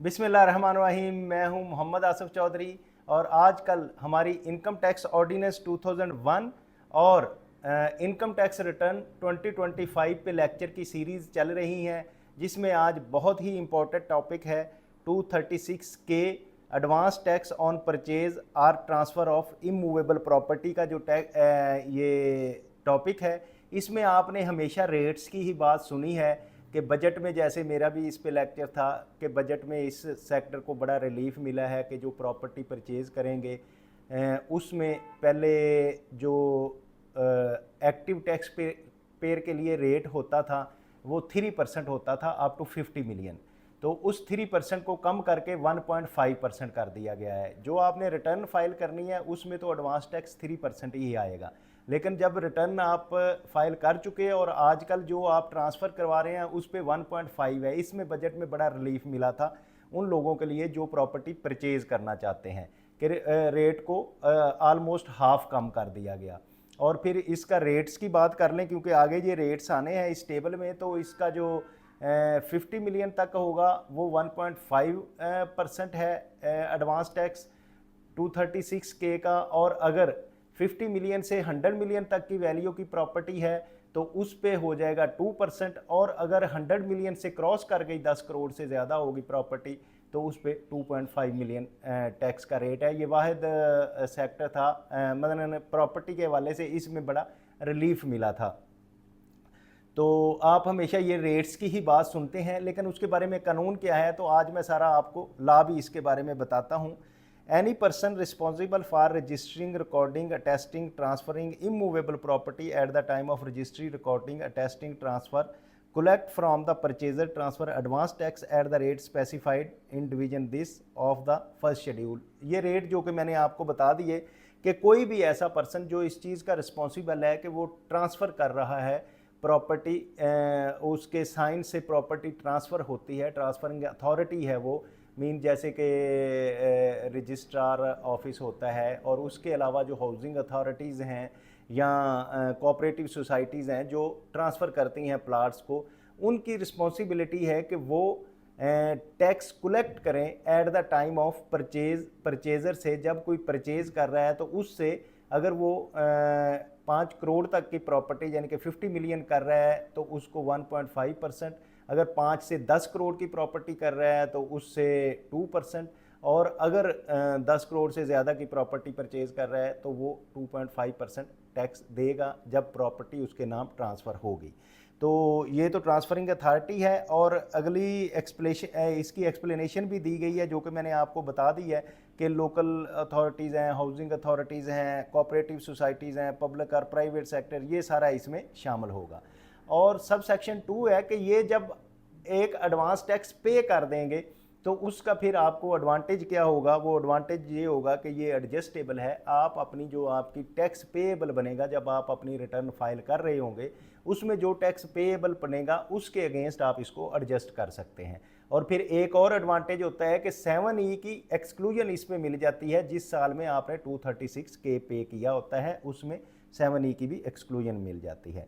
बिस्मिल्लाहिर्रहमानिर्रहीम। मैं हूं मोहम्मद आसिफ चौधरी और आजकल हमारी इनकम टैक्स ऑर्डिनेंस 2001 और इनकम टैक्स रिटर्न 2025 पे लेक्चर की सीरीज़ चल रही हैं, जिसमें आज बहुत ही इम्पोर्टेंट टॉपिक है 236 के advance tax on purchase or transfer of immovable property का जो ये टॉपिक है। इसमें आपने हमेशा रेट्स की ही बात सुनी है कि बजट में, जैसे मेरा भी इस पे लेक्चर था कि बजट में इस सेक्टर को बड़ा रिलीफ मिला है कि जो प्रॉपर्टी परचेज़ करेंगे उसमें पहले जो एक्टिव टैक्स पेयर के लिए रेट होता था वो 3% होता था अप टू 50 मिलियन। तो उस 3% को कम करके 1.5% कर दिया गया है। जो आपने रिटर्न फाइल करनी है उसमें तो एडवांस टैक्स 3% ही आएगा, लेकिन जब रिटर्न आप फाइल कर चुके हैं और आजकल जो आप ट्रांसफ़र करवा रहे हैं उस पर 1.5 है। इसमें बजट में बड़ा रिलीफ मिला था उन लोगों के लिए जो प्रॉपर्टी परचेज़ करना चाहते हैं कि रेट को ऑलमोस्ट हाफ कम कर दिया गया। और फिर इसका रेट्स की बात कर लें, क्योंकि आगे ये रेट्स आने हैं इस टेबल में, तो इसका जो 50 मिलियन तक होगा वो 1.5% है एडवांस टैक्स 236 के का। और अगर 50 मिलियन से 100 मिलियन तक की वैल्यू की प्रॉपर्टी है तो उस पे हो जाएगा 2%। और अगर 100 मिलियन से क्रॉस कर गई, 10 करोड़ से ज़्यादा होगी प्रॉपर्टी, तो उस पे 2.5 मिलियन टैक्स का रेट है। ये वाहिद सेक्टर था मतलब प्रॉपर्टी के हवाले से इसमें बड़ा रिलीफ मिला था। तो आप हमेशा ये रेट्स की ही बात सुनते हैं, लेकिन उसके बारे में कानून क्या है, तो आज मैं सारा आपको लॉ भी इसके बारे में बताता हूँ। Any person responsible for registering, recording, attesting, transferring immovable property at the time of registry, recording, attesting, transfer collect from the purchaser transfer advance tax at the rate specified in division this of the first schedule। ये rate जो कि मैंने आपको बता दिए कि कोई भी ऐसा पर्सन जो इस चीज़ का रिस्पॉन्सिबल है कि वो ट्रांसफ़र कर रहा है प्रॉपर्टी, उसके साइन से प्रॉपर्टी ट्रांसफ़र होती है, ट्रांसफरिंग अथॉरिटी है वो, मीन जैसे कि रजिस्ट्रार ऑफिस होता है, और उसके अलावा जो हाउसिंग अथॉरिटीज़ हैं या कोऑपरेटिव सोसाइटीज़ हैं जो ट्रांसफ़र करती हैं प्लाट्स को, उनकी रिस्पॉन्सिबिलिटी है कि वो टैक्स कलेक्ट करें at the time of purchaser से। जब कोई परचेज़ कर रहा है तो उससे अगर वो 5 करोड़ तक की प्रॉपर्टी यानी कि 50 मिलियन कर रहा है तो उसको 1.5%, अगर 5 से 10 करोड़ की प्रॉपर्टी कर रहा है तो उससे 2%, और अगर 10 करोड़ से ज़्यादा की प्रॉपर्टी परचेज़ कर रहा है तो वो 2.5% टैक्स देगा जब प्रॉपर्टी उसके नाम ट्रांसफ़र होगी। तो ये तो ट्रांसफरिंग अथॉरिटी है। और अगली इसकी एक्सप्लेनेशन भी दी गई है जो कि मैंने आपको बता दी है कि लोकल अथॉरिटीज़ हैं, हाउसिंग अथॉरिटीज़ हैं, कोऑपरेटिव सोसाइटीज़ हैं, पब्लिक और प्राइवेट सेक्टर, ये सारा इसमें शामिल होगा। और सब सेक्शन 2 है कि ये जब एक एडवांस टैक्स पे कर देंगे तो उसका फिर आपको एडवांटेज क्या होगा, वो एडवांटेज ये होगा कि ये एडजस्टेबल है। आप अपनी जो आपकी टैक्स पेएबल बनेगा जब आप अपनी रिटर्न फाइल कर रहे होंगे, उसमें जो टैक्स पेएबल बनेगा उसके अगेंस्ट आप इसको एडजस्ट कर सकते हैं। और फिर एक और एडवांटेज होता है कि 7E की एक्सक्लूजन इसमें मिल जाती है। जिस साल में आपने 236 के पे किया होता है उसमें 7E की भी एक्सक्लूजन मिल जाती है।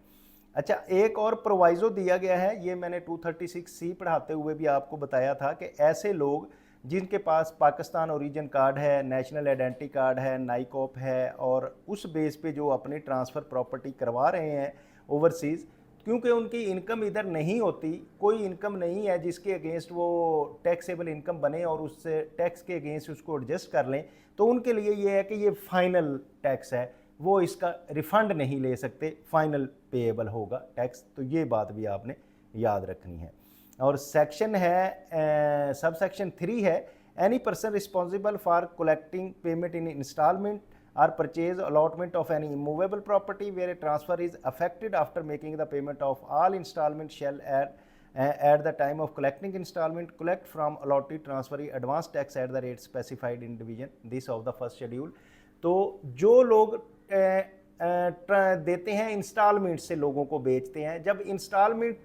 अच्छा, एक और प्रोवाइजो दिया गया है, ये मैंने 236C पढ़ाते हुए भी आपको बताया था कि ऐसे लोग जिनके पास पाकिस्तान ओरिजिन कार्ड है, नेशनल आइडेंटिटी कार्ड है, नाइकॉप है, और उस बेस पे जो अपनी ट्रांसफ़र प्रॉपर्टी करवा रहे हैं ओवरसीज़, क्योंकि उनकी इनकम इधर नहीं होती, कोई इनकम नहीं है जिसके अगेंस्ट वो टैक्सेबल इनकम बने और उससे टैक्स के अगेंस्ट उसको एडजस्ट कर लें, तो उनके लिए ये है कि ये फाइनल टैक्स है, वो इसका रिफ़ंड नहीं ले सकते, फाइनल पेएबल होगा टैक्स। तो ये बात भी आपने याद रखनी है। और सेक्शन है सब सेक्शन 3 है, any person responsible for collecting payment in installment or purchase allotment of any immovable property where a transfer is affected after making the payment of all installment shall at the time of collecting installment collect from allotted transferee advance tax at the rate specified in division this of the first schedule। तो जो लोग देते हैं instalment से, लोगों को बेचते हैं, जब इंस्टॉलमेंट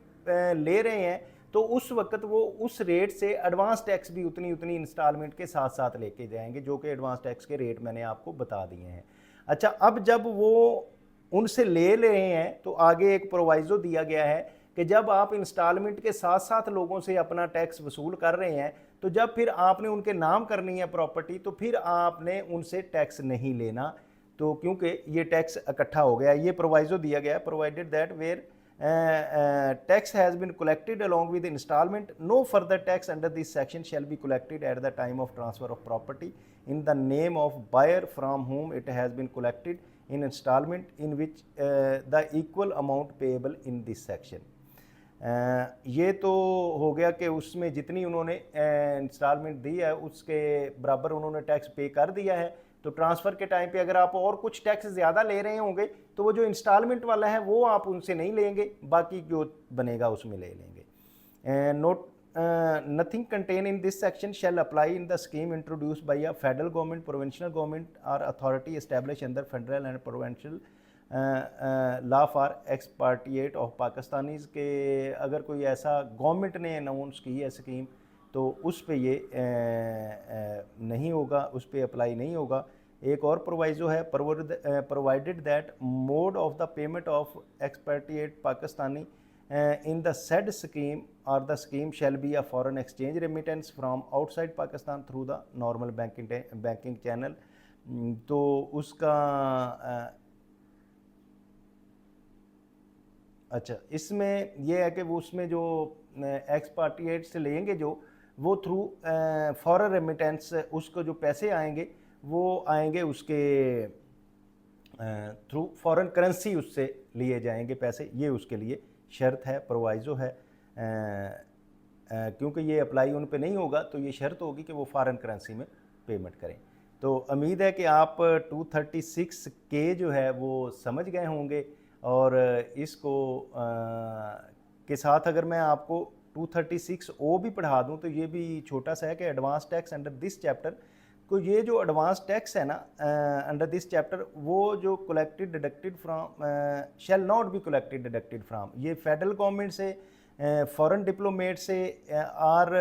ले रहे हैं तो उस वक्त वो उस रेट से एडवांस टैक्स भी उतनी इंस्टॉलमेंट के साथ साथ लेके जाएंगे, जो कि एडवांस टैक्स के रेट मैंने आपको बता दिए हैं। अच्छा, अब जब वो उनसे ले रहे हैं तो आगे एक प्रोवाइजो दिया गया है कि जब आप इंस्टॉलमेंट के साथ साथ लोगों से अपना टैक्स वसूल कर रहे हैं तो जब फिर आपने उनके नाम करनी है प्रॉपर्टी तो फिर आपने उनसे टैक्स नहीं लेना, तो क्योंकि ये टैक्स इकट्ठा हो गया, ये प्रोवाइजो दिया गया, provided that where tax has been collected along with installment, no further tax under this section shall be collected at the time of transfer of property in the name of buyer from whom it has been collected in installment in which the equal amount payable in this section. ये तो हो गया कि उसमें जितनी उन्होंने instalment दी है उसके बराबर उन्होंने टैक्स पे कर दिया है। तो ट्रांसफ़र के टाइम पे अगर आप और कुछ टैक्स ज़्यादा ले रहे होंगे तो वो जो इंस्टॉलमेंट वाला है वो आप उनसे नहीं लेंगे, बाकी जो बनेगा उसमें ले लेंगे। Note nothing contain in this section shall apply in the scheme introduced by a federal government, provincial government or authority establish under federal and provincial law for expatriate of Pakistanis के अगर कोई ऐसा गवर्नमेंट ने अनाउंस की है scheme तो उस पे ये नहीं होगा, उस पे अप्लाई नहीं होगा। एक और प्रोवाइजो है, provided that mode of the payment of expatriate Pakistani in the said scheme or the scheme shall be a foreign exchange remittance from outside Pakistan through the normal banking channel. तो उसका अच्छा, इसमें यह है कि वो उसमें जो एक्सपार्टिएट से लेंगे जो वो थ्रू फॉरेन रेमिटेंस, उसको जो पैसे आएंगे वो आएंगे उसके थ्रू फॉरेन करेंसी उससे लिए जाएंगे पैसे, ये उसके लिए शर्त है, प्रोवाइजो है। क्योंकि ये अप्लाई उन पे नहीं होगा तो ये शर्त होगी कि वो फॉरेन करेंसी में पेमेंट करें। तो उम्मीद है कि आप 236 के जो है वो समझ गए होंगे और इसको के साथ अगर मैं आपको 236 ओ भी पढ़ा दूं तो ये भी छोटा सा है कि advance tax under this chapter को, ये जो एडवांस टैक्स है ना अंडर दिस चैप्टर वो जो collected deducted from shall not be collected deducted from, ये फेडरल गवर्नमेंट से, फॉरेन डिप्लोमेट से और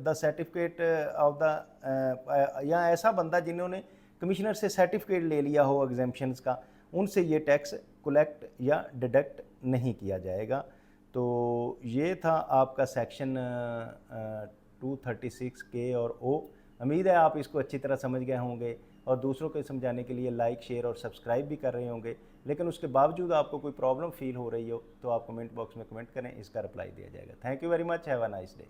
द सर्टिफिकेट ऑफ द या ऐसा बंदा जिन्होंने कमिश्नर से सर्टिफिकेट ले लिया हो एग्जेम्पशंस का, उनसे ये टैक्स कलेक्ट या डिडक्ट नहीं किया जाएगा। तो ये था आपका सेक्शन 236 के और ओ। उम्मीद है आप इसको अच्छी तरह समझ गए होंगे और दूसरों को समझाने के लिए लाइक, शेयर और सब्सक्राइब भी कर रहे होंगे। लेकिन उसके बावजूद आपको कोई प्रॉब्लम फील हो रही हो तो आप कमेंट बॉक्स में कमेंट करें, इसका रिप्लाई दिया जाएगा। Thank you very much, have a nice day.